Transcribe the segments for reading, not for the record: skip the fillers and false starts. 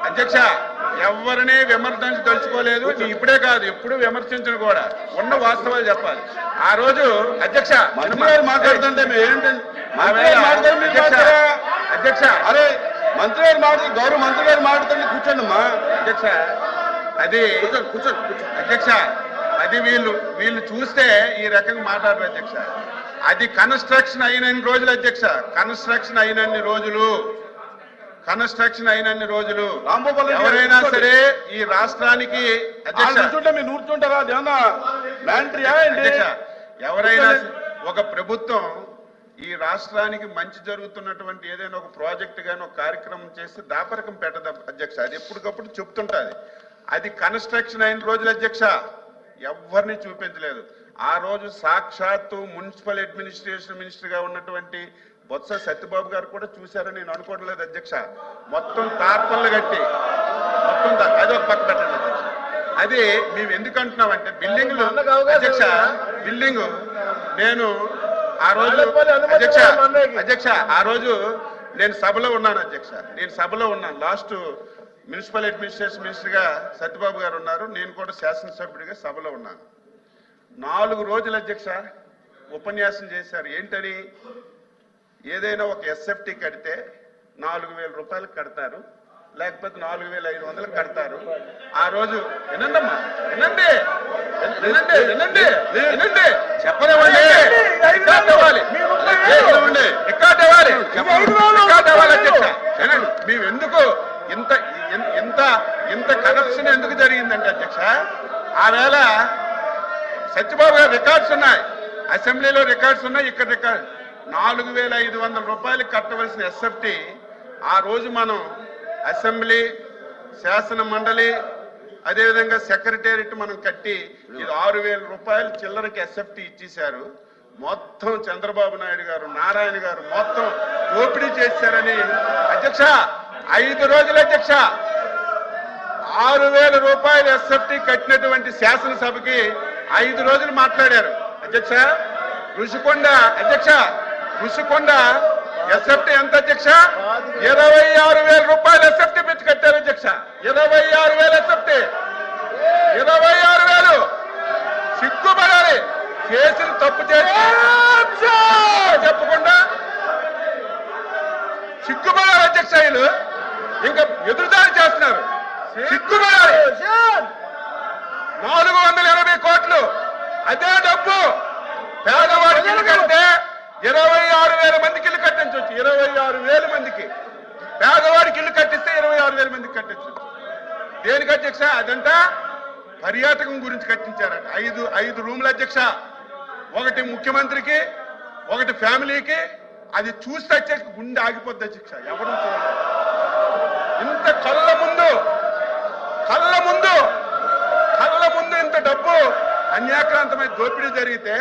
అధ్యక్ష ఎవరిని విమర్శించదలుచుకోలేదు. ఇప్పుడే కాదు ఎప్పుడు విమర్శించను కూడా ఉన్న వాస్తవాలు చెప్పాలి. ఆ రోజు అధ్యక్ష మాట్లాడుతుంటే అధ్యక్ష అరే మంత్రి గారు మాట్లాడు గౌరవ మంత్రి గారు మాట్లాడుతుంటే కూర్చోండి అమ్మా. అధ్యక్ష అది కూర్చోండి అధ్యక్ష అది వీళ్ళు చూస్తే ఈ రకంగా మాట్లాడరు అధ్యక్ష. అది కన్స్ట్రక్షన్ అయినన్ని రోజులు అధ్యక్ష, కన్స్ట్రక్షన్ అయినన్ని రోజులు ఎవరైనా సరే ఈ రాష్ట్రానికి నూర్చుంటారా ఎవరైనా ఒక ప్రభుత్వం ఈ రాష్ట్రానికి మంచి జరుగుతున్నటువంటి ఏదైనా ఒక ప్రాజెక్ట్ గాని ఒక కార్యక్రమం చేస్తే దాపరకం పెట్టదు అధ్యక్ష. అది ఎప్పటికప్పుడు చెప్తుంటది. అది కన్స్ట్రక్షన్ అయిన రోజులు అధ్యక్ష ఎవరిని చూపించలేదు. ఆ రోజు సాక్షాత్తు మున్సిపల్ అడ్మినిస్ట్రేషన్ మినిస్టర్ గా ఉన్నటువంటి బొత్స సత్యబాబు గారు కూడా చూశారని నేను అనుకోవట్లేదు అధ్యక్ష. మొత్తం తార్పన్లు కట్టి మొత్తం అది ఒక పక్క పెట్టండి అధ్యక్ష. అది మేము ఎందుకు అంటున్నామంటే బిల్డింగ్లు అధ్యక్ష, బిల్డింగ్ నేను ఆ రోజు అధ్యక్ష ఆ రోజు నేను సభలో ఉన్నాను అధ్యక్ష. లాస్ట్ మున్సిపల్ అడ్మినిస్ట్రేషన్ మినిస్టర్ గా సత్యబాబు గారు ఉన్నారు, నేను కూడా శాసనసభ్యుడిగా సభలో ఉన్నాను. 4 రోజులు అధ్యక్ష ఉపన్యాసం చేశారు. ఏంటని, ఏదైనా ఒక ఎస్ఎఫ్టీ కడితే 4,000 రూపాయలు కడతారు, లేకపోతే 4,500 కడతారు. ఆ రోజు వినండమ్మా, వినండి చెప్పనివ్వండి, రికార్డ్ అవ్వాలి అధ్యక్ష. వినండి, మేము ఎందుకు ఇంత ఇంత ఇంత కరప్షన్ ఎందుకు జరిగిందంటే అధ్యక్ష, ఆ వేళ సత్యబాబు గారు రికార్డ్స్ ఉన్నాయి, అసెంబ్లీలో రికార్డ్స్ ఉన్నాయి, ఇక్కడ రికార్డ్ 4,500 రూపాయలు కట్టవలసిన ఎస్ఎఫ్టీ ఆ రోజు మనం అసెంబ్లీ, శాసన మండలి, అదేవిధంగా సెక్రటేరియట్ మనం కట్టి ఇది 6,000 రూపాయలు చిల్లరకి ఎస్ఎఫ్టీ ఇచ్చేశారు. మొత్తం చంద్రబాబు నాయుడు గారు, నారాయణ గారు మొత్తం దోపిడీ చేశారని అధ్యక్ష 5 రోజులు అధ్యక్ష 6,000 రూపాయలు ఎస్ఎఫ్టీ కట్టినటువంటి శాసనసభకి 5 రోజులు మాట్లాడారు అధ్యక్ష. ఋషికొండ ఎస్ఎఫ్టీ ఎంత అధ్యక్ష? 26,000 రూపాయలు ఎస్ఎఫ్టీ పెట్టి కట్టారు అధ్యక్ష. 26,000 ఎస్ఎఫ్టీ, 26,000. సిగ్గుపడాలి, కేసులు తప్పు చేసి చెప్పకుండా సిగ్గుపడాలి అధ్యక్ష. వీళ్ళు ఇంకా ఎదురుదాడి చేస్తున్నారు, సిగ్గుపడాలి. 480 కోట్లు అదే డబ్బు పేదవాడికి ఇల్లు కడితే 26,000 మందికి ఇల్లు కట్టించవచ్చు. 26,000 మందికి పేదవాడికి ఇల్లు కట్టిస్తే 26,000 మందికి కట్టించవచ్చు. దేనికి అధ్యక్ష? అదంతా పర్యాటకం గురించి కట్టించారట. 5 రూములు అధ్యక్ష, ఒకటి ముఖ్యమంత్రికి, ఒకటి ఫ్యామిలీకి. అది చూస్తే అధ్యక్ష గుండె ఆగిపోద్ది అధ్యక్ష. ఎవరు చూడాలి ఇంత కళ్ళ ముందు ఇంత డబ్బు అన్యాక్రాంతమైన దోపిడీ జరిగితే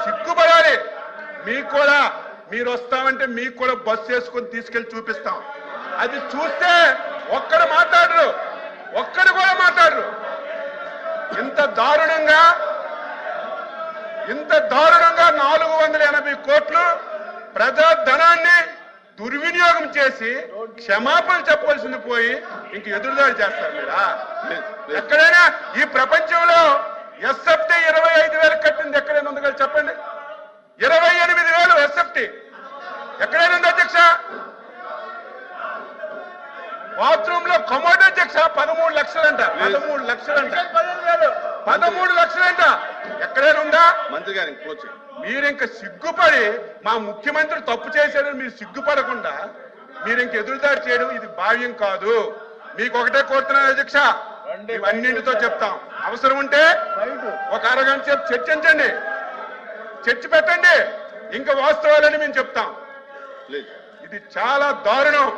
సిగ్గుపడాలి. మీకు కూడా మీరు వస్తామంటే మీకు కూడా బస్సు వేసుకొని తీసుకెళ్లి చూపిస్తాం. అది చూస్తే ఒక్కడు కూడా మాట్లాడరు. ఇంత దారుణంగా 480 కోట్లు ప్రజా ధనాన్ని దుర్వినియోగం చేసి క్షమాపణ చెప్పవలసింది పోయి ఇంక ఎదురుదాడి చేస్తారు మీరా? ఎక్కడైనా ఈ ప్రపంచంలో ఎస్ఎఫ్టీ 25,000 కట్టింది ఎక్కడైనా ఉంది కదా చెప్పండి? 28,000 ఎస్ఎఫ్టీ ఎక్కడైనా ఉంది అధ్యక్ష? బాత్రూమ్ లో కమోడ్ అధ్యక్ష 13 లక్షలంట. 13 లక్షలంట ఎక్కడైనా ఉందా? మంత్రి గారు మీరు ఇంకా సిగ్గుపడి మా ముఖ్యమంత్రి తప్పు చేశారని మీరు సిగ్గుపడకుండా మీరు ఇంక ఎదురుదాడి చేయడం ఇది భావ్యం కాదు. మీకు ఒకటే కోరుతున్నాను అధ్యక్ష, ఇవన్నింటితో చెప్తాం. అవసరం ఉంటే ఒక అరగంట సేపు చర్చించండి, చర్చ పెట్టండి, ఇంకా వాస్తవాలని మేము చెప్తాం. ఇది చాలా దారుణం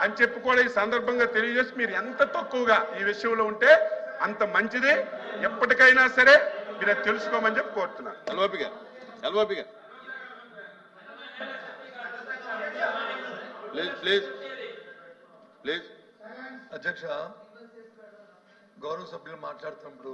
అని చెప్పి కూడా ఈ సందర్భంగా తెలియజేసి మీరు ఎంత తక్కువగా ఈ విషయంలో ఉంటే అంత మంచిది. ఎప్పటికైనా సరే మీరు తెలుసుకోమని చెప్పి కోరుతున్నాను. ఎల్ఓపి గారు ప్లీజ్. అధ్యక్ష, గౌరవ సభ్యులు మాట్లాడుతున్నప్పుడు